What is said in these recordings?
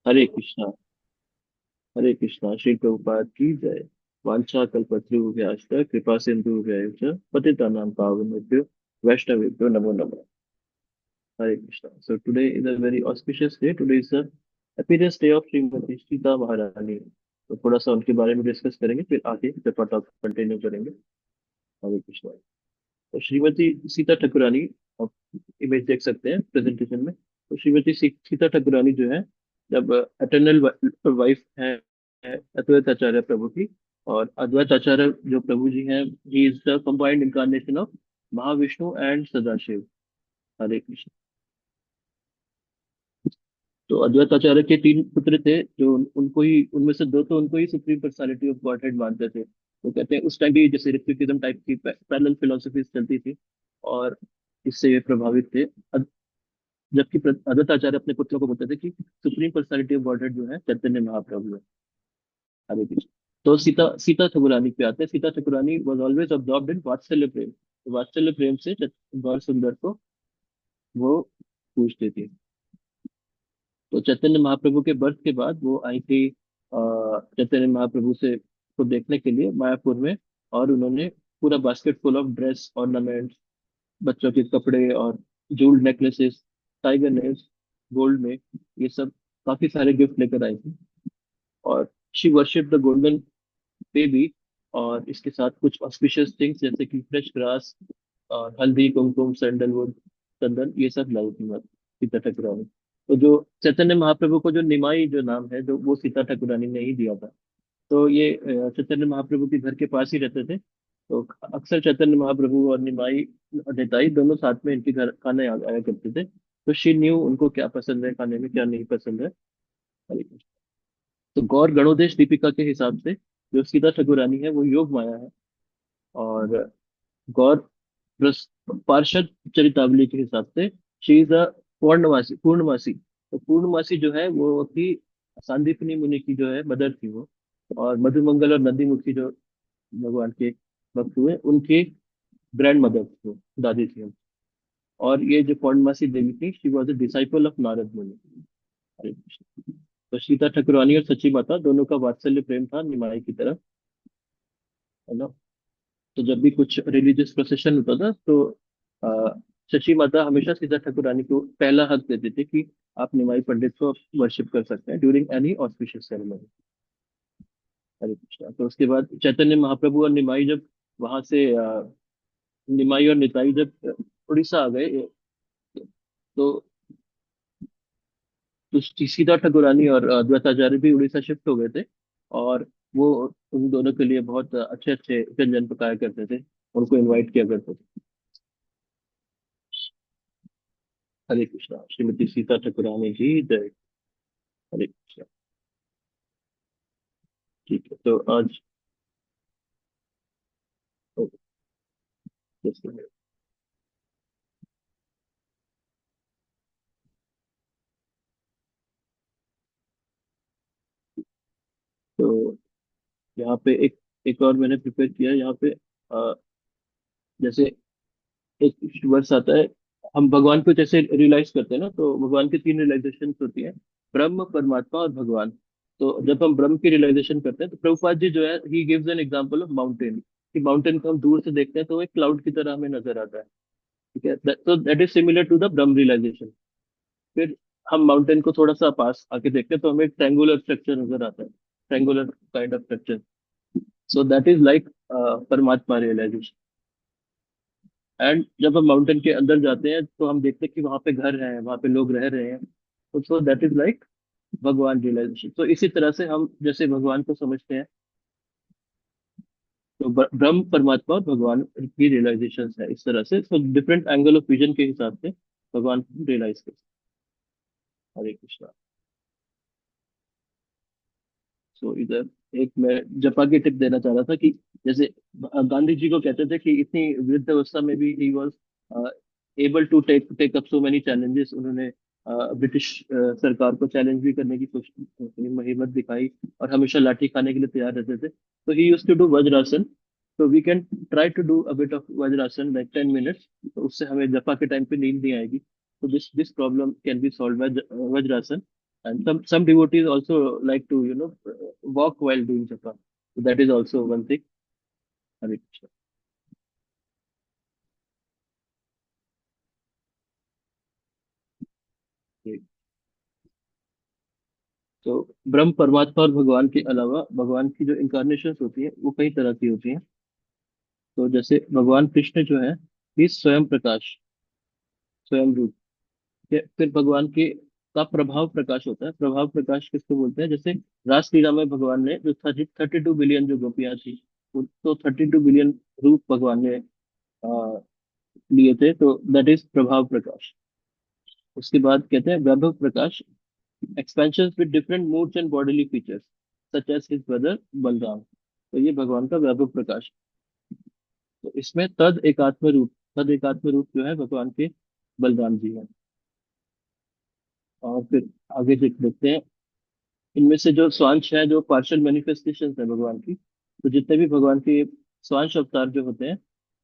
हरे कृष्णा। हरे कृष्णा। श्री प्रभुपाद की जय। वांछा कल्पतरुभ्यश्च कृपा सिंधुभ्यैव च पतितानां पावनेभ्यो वैष्णवेभ्यो नमो नमः। हरे Krishna. So today is a very auspicious day. Today is the happiest day of Shrimati Sita महारानी। तो थोड़ा सा उनके बारे में डिस्कस करेंगे, फिर आगे पेपर टॉक कंटिन्यू करेंगे। हरे कृष्णा। तो श्रीमती सीता ठाकुरानी, आप इमेज देख सकते हैं प्रेजेंटेशन में। तो श्रीमती सीता ठाकुरानी जो है, जब अटर्नल वाइफ है अद्वैत आचार्य प्रभु की। और अद्वैत आचार्य जो प्रभु जी हैं, he is the combined incarnation of Mahavishnu and Sadashiv. Hare Krishna. तो अद्वैत आचार्य के तीन पुत्र थे, जो उनको ही, उनमें से दो तो उनको ही सुप्रीम पर्सनालिटी ऑफ गॉडहेड मानते थे। तो कहते हैं उस टाइम भी जैसे ऋत्विकिज्म टाइप की पैरेलल फिलोसफीज चलती थी, और इससे ये प्रभावित थे। जबकि अद्वैत आचार्य अपने पुत्रों को बोलते थे कि सुप्रीम पर्सनालिटी ऑफ गॉडहेड जो है चैतन्य महाप्रभु है। हरे कृष्ण। तो सीता सीता ठकुरानी पे आते हैं। सीता ठकुरानी वॉज ऑलवेज अब्सॉर्ब्ड इन वात्सल्य प्रेम। तो वात्सल्य प्रेम से गौर सुंदर को वो पूछती थी। तो चैतन्य महाप्रभु के बर्थ के बाद वो आई थी चैतन्य महाप्रभु से को देखने के लिए मायापुर में। और उन्होंने पूरा basket full of dress, ornaments, बच्चों के कपड़े और जूल्ड नेकलेसेस, टाइगर नेल्स गोल्ड में, ये सब काफी सारे गिफ्ट लेकर आई थी। और she worship the golden baby. और इसके साथ कुछ ऑस्पिशियस थिंग्स जैसे कि फ्रेश ग्रास और हल्दी, कुमकुम, सैंडलवुड, चंदन, ये सब लाई थी माता सीता ठाकुरानी। तो जो चैतन्य महाप्रभु को जो निमाई जो नाम है, जो वो सीता ठाकुरानी ने ही दिया था। तो ये चैतन्य महाप्रभु के घर के पास ही रहते थे। तो अक्सर चैतन्य महाप्रभु और निमाई, निताई दोनों साथ में इनके घर खाने आया करते थे। तो शी न्यू उनको क्या पसंद है खाने में, क्या नहीं पसंद है। हरे कृष्ण। तो गौर गणोदेश दीपिका के हिसाब से जो सीता ठाकुरानी है वो योग माया है। और गौर पार्षद चरितावली के हिसाब से शी इज अ पूर्णमासी पूर्णमासी। तो पूर्णमासी जो है वो थी सांदीपनी मुनि की जो है मदर थी वो। और मधुमंगल और नंदीमुखी जो भगवान के भक्त हुए, उनकी ग्रैंड मदर थी वो, दादी थी हम। और ये जो पौर्णमासी देवी थी, she was a disciple of Narad मुनि। हरे कृष्ण। तो सीता ठाकुरानी और सची माता दोनों का वात्सल्य प्रेम था निमाई की तरफ, है ना। तो जब भी कुछ रिलीजियस प्रोसेशन होता था, तो आ, शची माता हमेशा सीता ठाकुरानी को पहला हक देते थे कि आप निमाई पंडित को वर्शिप कर सकते हैं ड्यूरिंग एनी ऑस्पिशियस सेरेमनी। हरे कृष्णा। तो उसके बाद चैतन्य महाप्रभु और निमाई जब वहां से निमाई और निताई जब उड़ीसा आ गए, तो सीता ठाकुरानी और अद्वैताचार्य भी उड़ीसा शिफ्ट हो गए थे। और वो उन दोनों के लिए बहुत अच्छे अच्छे व्यंजन पकाया करते थे, उनको इनवाइट किया करते थे। हरे कृष्णा। श्रीमती सीता ठाकुरानी जी जय। हरे कृष्णा। ठीक है, तो आज ओ, just a minute। तो यहाँ पे एक एक और मैंने प्रिपेयर किया है यहाँ पे। जैसे एक वर्स आता है, हम भगवान को जैसे रियलाइज करते हैं ना, तो भगवान की तीन रियलाइजेशन होती है: ब्रह्म, परमात्मा और भगवान। तो जब हम ब्रह्म की रियलाइजेशन करते हैं, तो प्रभुपाद जी जो है, he gives an example of mountain. कि माउंटेन को हम दूर से देखते हैं तो वो एक क्लाउड की तरह हमें नजर आता है। ठीक है, तो that is similar to the Brahma realisation. फिर हम माउंटेन को थोड़ा सा पास आके देखते हैं तो हमें एक ट्रायंगुलर स्ट्रक्चर नजर आता है, triangular kind of structure. So that is like परमात्मा रियलाइजेशन। एंड जब हम माउंटेन के अंदर जाते हैं तो हम देखते हैं कि वहां पे घर हैं, वहां पे लोग रह रहे हैं। तो सो दैट इज लाइक भगवान रियलाइजेशन। तो इसी तरह से हम जैसे भगवान को समझते हैं, तो ब्रह्म, परमात्मा और भगवान की रियलाइजेशन है इस तरह से। तो डिफरेंट एंगल ऑफ विजन के हिसाब से भगवान को रियलाइज करते हैं। हरे कृष्णा। सो इधर एक मैं जपा की टिप देना चाह रहा था कि जैसे गांधी जी को कहते थे कि इतनी वृद्ध अवस्था में भी he was able to take take up so many challenges. उन्होंने ब्रिटिश सरकार को चैलेंज भी करने की कोशिश, हिम्मत दिखाई, और हमेशा लाठी खाने के लिए तैयार रहते थे। तो he used to do vajrasana. तो we can try to do a bit of vajrasana like 10 minutes. तो उससे हमें जपा के टाइम पे नींद नहीं आएगी। तो this this problem can be solve by vajrasana. And some devotees also like to, walk while doing japa. So that is also one thing. Hare Krishna. Great. तो ब्रह्म परमात्मा और भगवान के अलावा भगवान की जो इंकारनेशन होती है वो कई तरह की होती हैं। तो जैसे भगवान कृष्ण जो है, ये स्वयं प्रकाश, स्वयं रूप। फिर भगवान के का प्रभाव प्रकाश होता है। प्रभाव प्रकाश किसको बोलते हैं? जैसे रासलीला में भगवान ने जो 32 बिलियन जो गोपियां थी, तो 32 बिलियन रूप भगवान ने लिए थे, तो दैट इज प्रभाव प्रकाश। उसके बाद कहते हैं वैभव प्रकाश, expansion with different moods and bodily features such as his brother Balaram. तो ये भगवान का वैभव प्रकाश। तो इसमें तद एकात्म रूप जो है भगवान के बलराम जी हैं। और फिर आगे देखते हैं, इनमें से जो स्वांश है, जो पार्शियल मैनिफेस्टेशन है भगवान की, तो जितने भी भगवान के स्वांश अवतार जो होते हैं,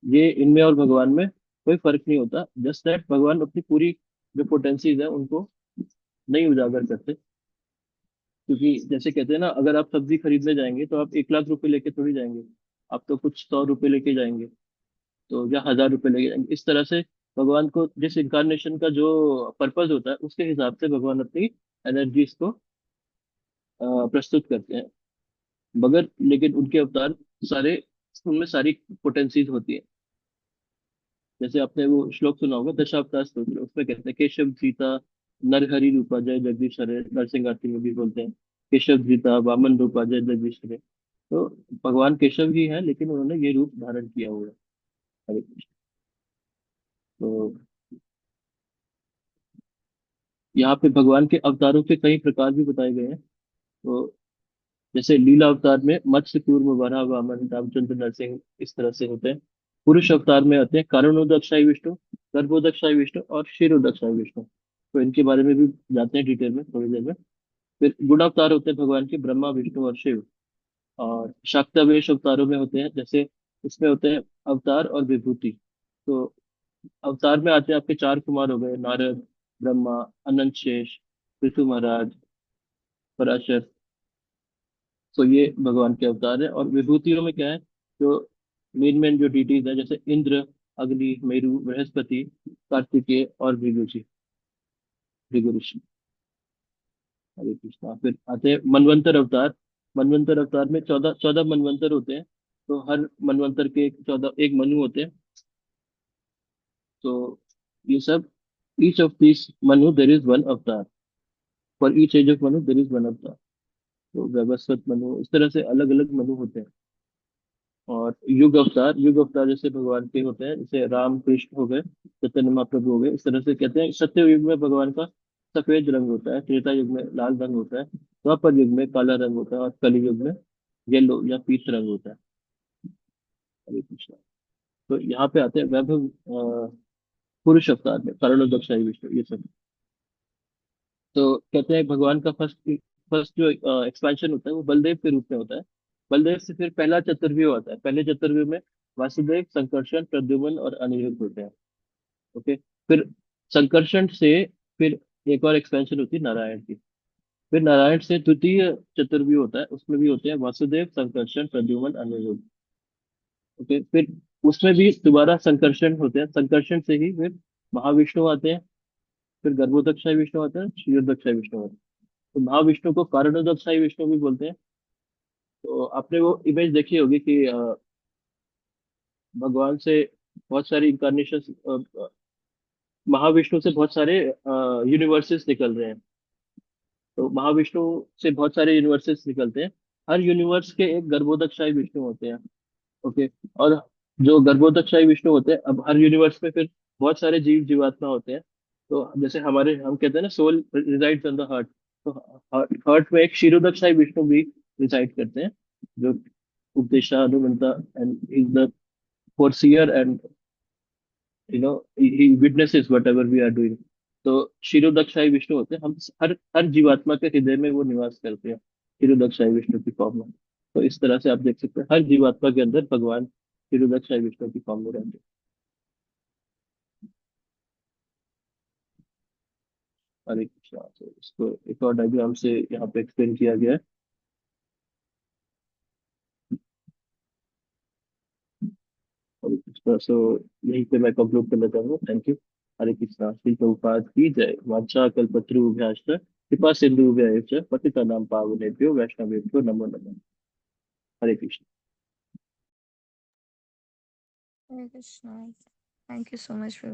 ये इनमें और भगवान में कोई फर्क नहीं होता। जस्ट दैट भगवान अपनी पूरी जो पोटेंसीज है उनको नहीं उजागर करते। क्योंकि जैसे कहते हैं ना, अगर आप सब्जी खरीदने जाएंगे तो आप 1 लाख रुपए लेके थोड़ी जाएंगे। आप तो कुछ 100 रुपए लेके जाएंगे, तो या 1000 रुपए लेके जाएंगे। इस तरह से भगवान को जिस इंकारनेशन का जो पर्पज होता है उसके हिसाब से भगवान अपनी एनर्जीज को प्रस्तुत करते हैं। मगर लेकिन उनके अवतार सारे, उनमें सारी पोटेंसीज होती है। जैसे आपने वो श्लोक सुना होगा दशावतार स्तोत्र, उसमें कहते हैं केशव गीता नरहरि रूपा जय जगदीश हरे, नरसिंह आरती में भी बोलते हैं केशव गीता वामन रूपा जय जगदीश हरे। तो भगवान केशव ही है, लेकिन उन्होंने ये रूप धारण किया हुआ है। हरे कृष्ण। तो यहाँ पे भगवान के अवतारों के कई प्रकार भी बताए गए हैं। तो जैसे लीला अवतार में मत्स्य कूर्म वराह वामन रामचंद्र नरसिंह इस तरह से होते हैं। पुरुष अवतार में आते हैं कारणोदक विष्णु, गर्भोदक विष्णु और क्षीरोदक विष्णु। तो इनके बारे में भी जानते हैं डिटेल में थोड़ी देर में। फिर गुण अवतार होते हैं भगवान के ब्रह्मा विष्णु और शिव। और शाक्तावेश अवतारों में होते हैं, जैसे इसमें होते हैं अवतार और विभूति। तो अवतार में आते हैं आपके चार कुमार हो गए, नारद, ब्रह्मा, अनंत शेष, पृथु महाराज, पराशर। तो ये भगवान के अवतार है। और विभूतियों में क्या है, जो मेन मेन जो डिटीज है, जैसे इंद्र, अग्नि, मेरु, बृहस्पति, कार्तिकेय और भृगु जी, भृगु ऋषि। हरे कृष्णा। फिर आते हैं मनवंतर अवतार। मनवंतर अवतार में 14 14 मनवंतर होते हैं। तो हर मनवंतर के 14 एक मनु होते हैं। तो ये सब, each of this Manu there is one avatar, for each age of Manu there is one avatar. तो व्यवस्वत मनु, इस तरह से अलग अलग मनु होते हैं। और युग अवतार जैसे भगवान के होते हैं, जैसे राम कृष्ण हो गए, चैतन्य महाप्रभु हो गए। इस तरह से कहते हैं सत्य युग में भगवान का सफेद रंग होता है, त्रेता युग में लाल रंग होता है, द्वापर युग में काला रंग होता है, और कलि युग में येलो या पीच रंग होता है। हरे कृष्ण। तो यहाँ पे आते हैं वैभव पुरुष अवतार में कारणोदक विष्णु, ये सब। तो कहते हैं भगवान का फर्स्ट फर्स्ट जो एक्सपेंशन होता है वो बलदेव के रूप में होता है। बलदेव से फिर पहला चतुर्व्यूह आता है। पहले चतुर्व्यूह में वासुदेव, संकर्षण, प्रद्युम्न और अनिरुद्ध होते हैं। ओके। फिर संकर्षण से फिर एक और एक्सपेंशन होती है नारायण की। फिर नारायण से द्वितीय चतुर्व्यूह होता है, उसमें भी होते हैं वासुदेव, संकर्षण, प्रद्युम्न, अनिरुद्ध। ओके। फिर उसमें भी दोबारा संकर्षण होते हैं। संकर्षण से ही फिर महाविष्णु आते हैं। फिर गर्भोदक विष्णु आते हैं, क्षीरोदक विष्णु आते हैं। तो महाविष्णु को कारणोदक विष्णु भी बोलते हैं। तो आपने वो इमेज देखी होगी कि भगवान से बहुत सारी इंकारनेशन, महाविष्णु से बहुत सारे यूनिवर्सेस निकल रहे हैं। तो महाविष्णु से बहुत सारे यूनिवर्सेस निकलते हैं। हर यूनिवर्स के एक गर्भोदक विष्णु होते हैं। ओके। और जो गर्भोदक विष्णु होते हैं, अब हर यूनिवर्स में फिर बहुत सारे जीव जीवात्मा होते हैं। तो जैसे हमारे, हम कहते हैं ना, soul resides on the heart. तो हार्ट में एक क्षीरोदक विष्णु भी रिसाइड करते हैं, जो उपदेशा अनुमंता and is the foreseer, and he witnesses whatever we are doing। तो क्षीरोदक्षाई विष्णु होते हैं। हम हर जीवात्मा के हृदय में वो निवास करते हैं, क्षीरोदक्षाई विष्णु की फॉर्म में। तो इस तरह से आप देख सकते हैं हर जीवात्मा के अंदर भगवान क्षीरोदक्षाई विष्णु की फॉर्म में रहते हैं। हरे कृष्णा। तो इसको एक और डायग्राम से यहाँ पे एक्सप्लेन किया गया है। हरे कृष्णा। सो यहीं पे मैं कंक्लूड करना चाहूंगा। Thank you. हरे कृष्णा। श्री प्रभुपाद की जय। वांछा कल्पतरुभ्यश्च कृपा सिंधुभ्यश्च पतितानां पावनेभ्यो वैष्णवेभ्यो नमो नमः। हरे Krishna. Hare Krishna. Thank you so much for